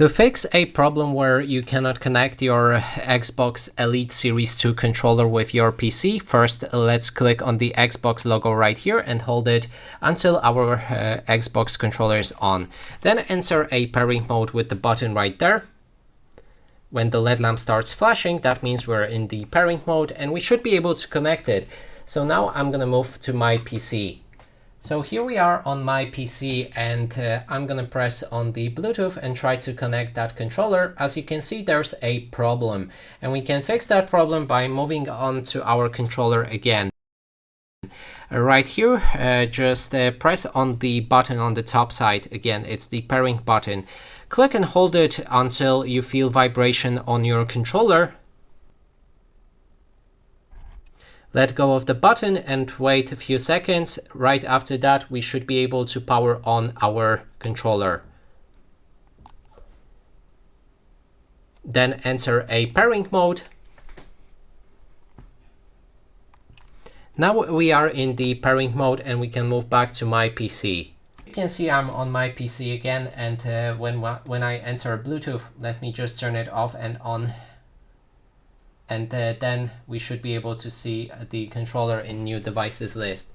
To fix a problem where you cannot connect your Xbox Elite Series 2 controller with your PC, first let's click on the Xbox logo right here and hold it until our Xbox controller is on. Then enter a pairing mode with the button right there. When the LED lamp starts flashing, that means we're in the pairing mode and we should be able to connect it. So now I'm going to move to my PC. So here we are on my PC, and I'm going to press on the Bluetooth and try to connect that controller. As you can see, there's a problem, and we can fix that problem by moving on to our controller again. Right here, just press on the button on the top side. Again, it's the pairing button. Click and hold it until you feel vibration on your controller. Let go of the button and wait a few seconds. Right after that, we should be able to power on our controller. Then enter a pairing mode. Now we are in the pairing mode and we can move back to my PC. You can see I'm on my PC again, and when I enter Bluetooth, let me just turn it off and on. And then we should be able to see the controller in new devices list.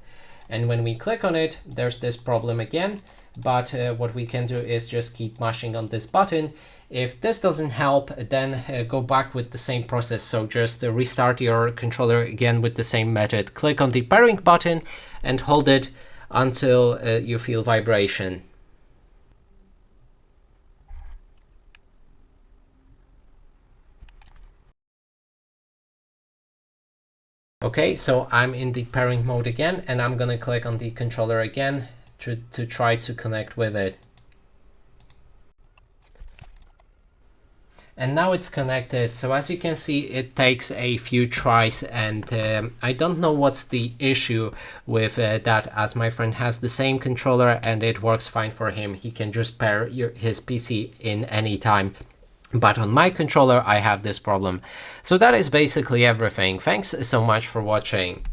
And when we click on it, there's this problem again. But what we can do is just keep mashing on this button. If this doesn't help, then go back with the same process. So just restart your controller again with the same method. Click on the pairing button and hold it until you feel vibration. Okay, so I'm in the pairing mode again, and I'm gonna click on the controller again to try to connect with it. And now it's connected. So as you can see, it takes a few tries, and I don't know what's the issue with that, as my friend has the same controller and it works fine for him. He can just pair his PC in any time. But on my controller, I have this problem. So that is basically everything. Thanks so much for watching.